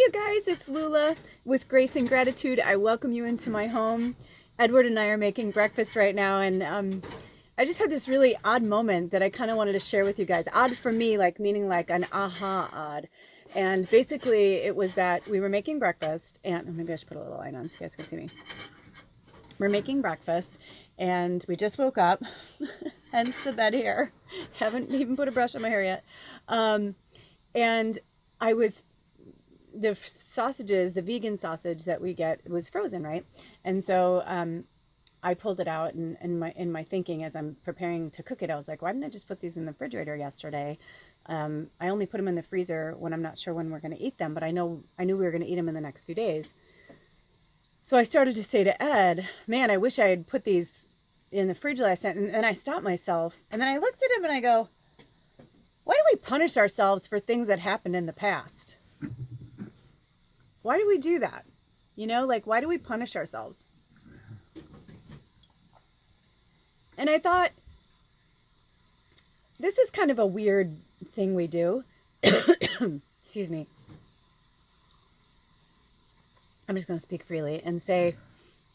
you guys, it's Lula with Grace and Gratitude. I welcome you into my home. Edward and I are making breakfast right now, and I just had this really odd moment that I kind of wanted to share with you guys. Odd for me, like meaning like an aha odd. And basically it was that we were making breakfast, and maybe I should put a little light on so you guys can see me. We're making breakfast and we just woke up, hence the bed hair. Haven't even put a brush on my hair yet. And the sausages, the vegan sausage that we get was frozen, right? And so I pulled it out, and in my thinking as I'm preparing to cook it, I was like, why didn't I just put these in the refrigerator yesterday? I only put them in the freezer when I'm not sure when we're going to eat them, but I knew we were going to eat them in the next few days. So I started to say to Ed, man, I wish I had put these in the fridge last night. And I stopped myself, and then I looked at him and I go, why do we punish ourselves for things that happened in the past? Why do we do that? You know, like, why do we punish ourselves? And I thought, this is kind of a weird thing we do. Excuse me. I'm just going to speak freely and say,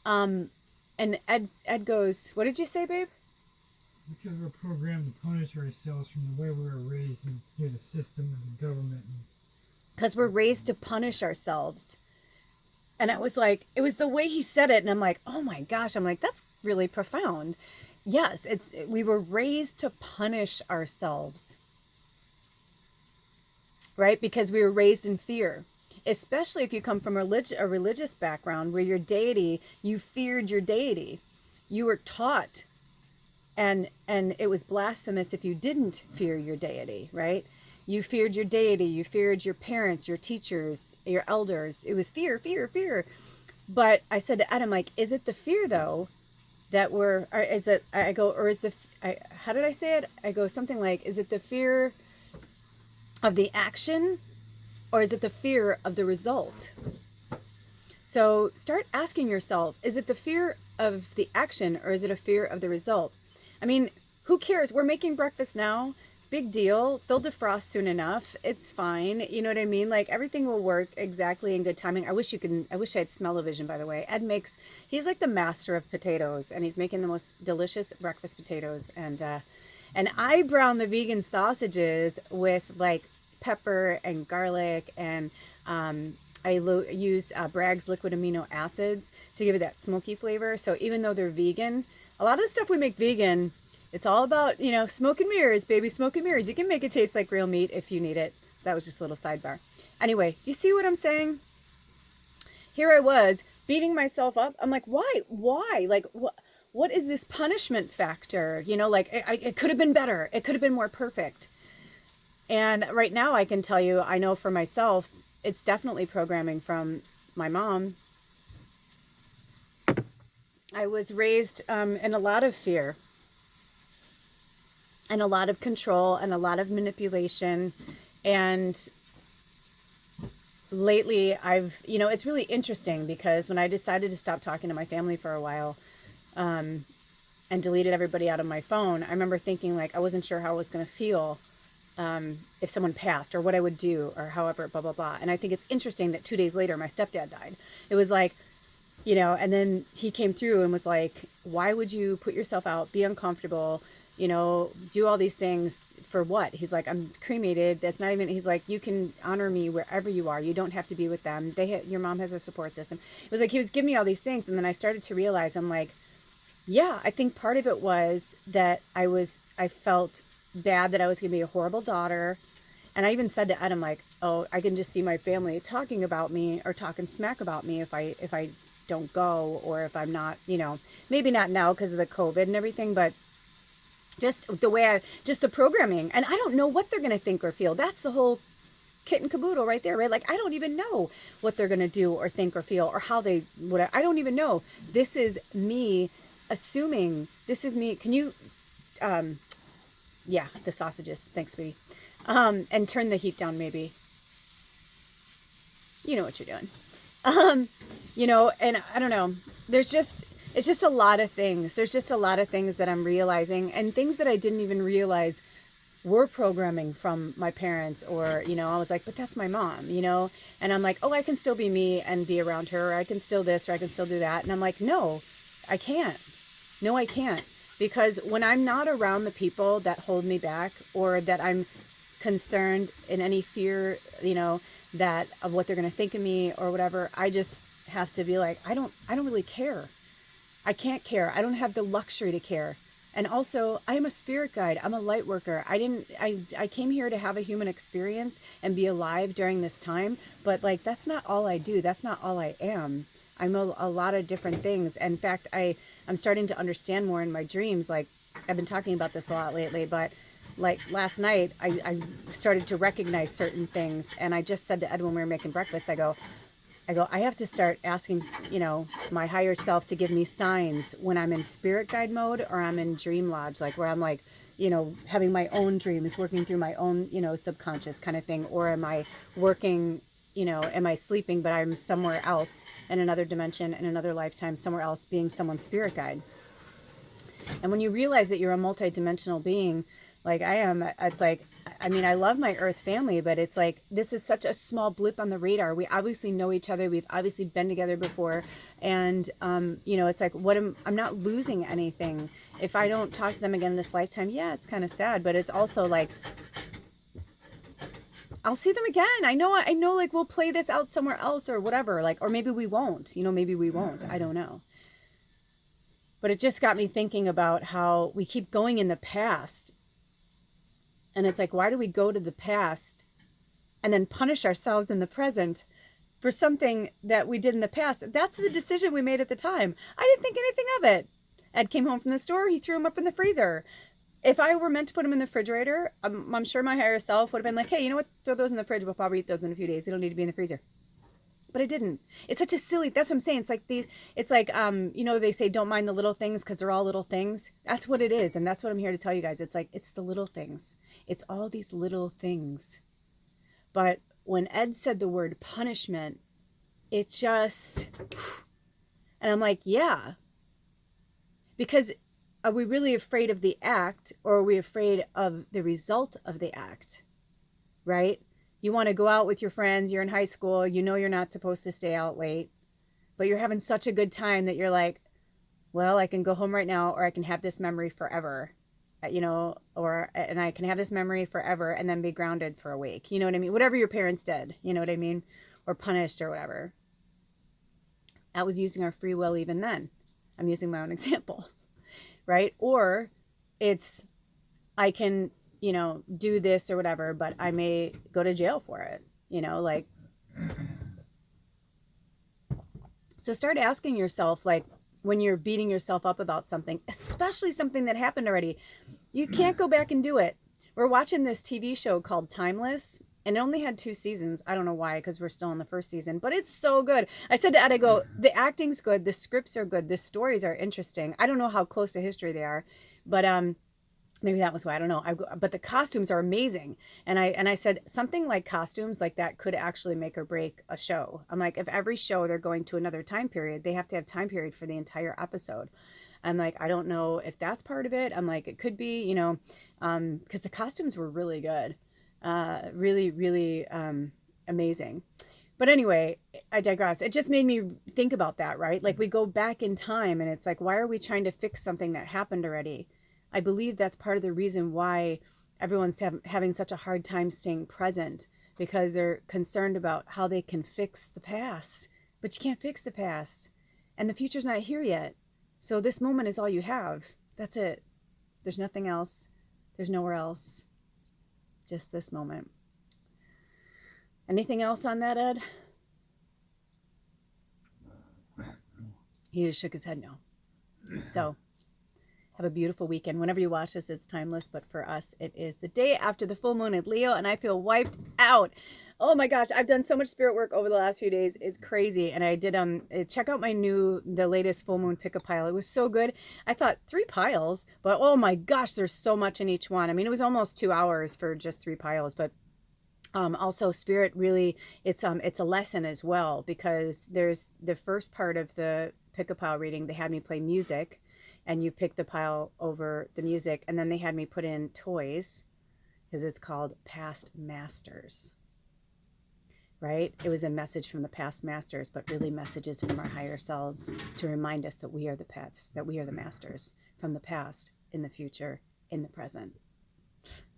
and Ed goes, what did you say, babe? Because we're programmed to punish ourselves from the way we were raised and through the system and the government. Because we're raised to punish ourselves. And I was like, it was the way he said it. And I'm like, oh my gosh. I'm like, that's really profound. Yes, we were raised to punish ourselves. Right? Because we were raised in fear. Especially if you come from a religious background where your deity, you feared your deity. You were taught, and it was blasphemous if you didn't fear your deity, right? You feared your deity, you feared your parents, your teachers, your elders. It was fear, fear, fear. But I said to Adam, like, is it the fear though that how did I say it? I go something like, is it the fear of the action, or is it the fear of the result? So start asking yourself, is it the fear of the action, or is it a fear of the result? I mean, who cares? We're making breakfast now. Big deal. They'll defrost soon enough. It's fine. You know what I mean? Like, everything will work exactly in good timing. I wish I had smell-o-vision, by the way. He's like the master of potatoes, and he's making the most delicious breakfast potatoes. And I brown the vegan sausages with like pepper and garlic, and I use Bragg's liquid amino acids to give it that smoky flavor. So even though they're vegan, a lot of the stuff we make vegan, it's all about, smoke and mirrors, baby, smoke and mirrors. You can make it taste like real meat if you need it. That was just a little sidebar. Anyway, you see what I'm saying? Here I was beating myself up. I'm like, why? Like, what is this punishment factor? Like, it could have been better. It could have been more perfect. And right now I can tell you, I know for myself, it's definitely programming from my mom. I was raised in a lot of fear, and a lot of control, and a lot of manipulation. And lately it's really interesting, because when I decided to stop talking to my family for a while, and deleted everybody out of my phone, I remember thinking, like, I wasn't sure how I was going to feel if someone passed, or what I would do, or however, blah, blah, blah. And I think it's interesting that 2 days later, my stepdad died. It was like, and then he came through and was like, why would you put yourself out, be uncomfortable, do all these things for what? He's like, I'm cremated. That's not even, he's like, you can honor me wherever you are. You don't have to be with them. Your mom has a support system. It was like, he was giving me all these things. And then I started to realize, I'm like, yeah, I think part of it was that I felt bad that I was going to be a horrible daughter. And I even said to Ed, I'm like, oh, I can just see my family talking about me, or talking smack about me if I don't go, or if I'm not, maybe not now because of the COVID and everything, but just the programming. And I don't know what they're going to think or feel. That's the whole kit and caboodle right there, right? Like, I don't even know what they're going to do or think or feel, or how I don't even know. This is me assuming. This is me. Can you, the sausages. Thanks, sweetie. And turn the heat down, maybe. You know what you're doing. And I don't know. It's just a lot of things. There's just a lot of things that I'm realizing, and things that I didn't even realize were programming from my parents, or, I was like, but that's my mom, and I'm like, oh, I can still be me and be around her, or I can still this, or I can still do that. And I'm like, no, I can't. No, I can't. Because when I'm not around the people that hold me back, or that I'm concerned in any fear, that of what they're going to think of me or whatever, I just have to be like, I don't really care. I can't care. I don't have the luxury to care. And also, I am a spirit guide. I'm a light worker. I came here to have a human experience and be alive during this time. But like, that's not all I do. That's not all I am. I'm a lot of different things. In fact, I'm starting to understand more in my dreams. Like, I've been talking about this a lot lately, but like last night, I started to recognize certain things. And I just said to Ed when we were making breakfast, I go, I have to start asking, my higher self to give me signs when I'm in spirit guide mode, or I'm in dream lodge, like where I'm like, having my own dreams, working through my own, subconscious kind of thing. Or am I working, am I sleeping, but I'm somewhere else in another dimension, in another lifetime, somewhere else, being someone's spirit guide. And when you realize that you're a multidimensional being, like I am, it's like, I mean, I love my Earth family, but it's like, this is such a small blip on the radar. We obviously know each other. We've obviously been together before. And, it's like, I'm not losing anything. If I don't talk to them again this lifetime, yeah, it's kind of sad, but it's also like, I'll see them again. I know, like we'll play this out somewhere else or whatever, like, or maybe we won't, maybe we won't. I don't know. But it just got me thinking about how we keep going in the past. And it's like, why do we go to the past and then punish ourselves in the present for something that we did in the past? That's the decision we made at the time. I didn't think anything of it. Ed came home from the store. He threw him up in the freezer. If I were meant to put him in the refrigerator, I'm sure my higher self would have been like, hey, you know what? Throw those in the fridge. We'll probably eat those in a few days. They don't need to be in the freezer. But I didn't. It's such a silly, that's what I'm saying. It's like, they say don't mind the little things because they're all little things. That's what it is. And that's what I'm here to tell you guys. It's like, it's the little things. It's all these little things. But when Ed said the word punishment, it just, and I'm like, yeah. Because are we really afraid of the act, or are we afraid of the result of the act? Right? You want to go out with your friends, you're in high school, you're not supposed to stay out late, but you're having such a good time that you're like, well, I can go home right now, or I can have this memory forever, and I can have this memory forever and then be grounded for a week. You know what I mean? Whatever your parents did, you know what I mean? Or punished or whatever. That was using our free will even then. I'm using my own example, right? Or it's, I can, do this or whatever, but I may go to jail for it, so start asking yourself, like, when you're beating yourself up about something, especially something that happened already, you can't go back and do it. We're watching this TV show called Timeless, and it only had 2 seasons. I don't know why, because we're still in the first season, but it's so good. I said to Ed, I go, the acting's good, the scripts are good, the stories are interesting. I don't know how close to history they are, but maybe that was why, I don't know. But the costumes are amazing. And I said something like costumes like that could actually make or break a show. I'm like, if every show they're going to another time period, they have to have time period for the entire episode. I'm like, I don't know if that's part of it. I'm like, it could be, because the costumes were really good. Really, really amazing. But anyway, I digress. It just made me think about that, right? Like, we go back in time and it's like, why are we trying to fix something that happened already? I believe that's part of the reason why everyone's having such a hard time staying present, because they're concerned about how they can fix the past. But you can't fix the past. And the future's not here yet. So this moment is all you have. That's it. There's nothing else. There's nowhere else. Just this moment. Anything else on that, Ed? He just shook his head no. So, have a beautiful weekend. Whenever you watch this, it's timeless, but for us, it is the day after the full moon at Leo, and I feel wiped out. Oh my gosh, I've done so much spirit work over the last few days. It's crazy. And I did check out the latest full moon pick a pile. It was so good. I thought 3 piles, but oh my gosh, there's so much in each one. I mean, it was almost 2 hours for just 3 piles, but also spirit really, it's a lesson as well, because there's the first part of the pick a pile reading, they had me play music, and you pick the pile over the music, and then they had me put in toys, because it's called Past Masters, right? It was a message from the past masters, but really messages from our higher selves to remind us that we are the paths, that we are the masters from the past, in the future, in the present.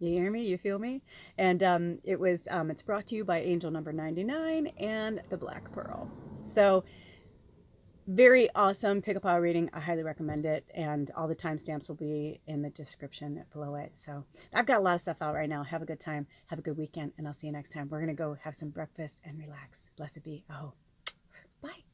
You hear me? You feel me? And it's brought to you by Angel number 99 and the Black Pearl. So very awesome pick-up hour reading. I highly recommend it. And all the timestamps will be in the description below it. So I've got a lot of stuff out right now. Have a good time. Have a good weekend. And I'll see you next time. We're going to go have some breakfast and relax. Blessed be. Oh, bye.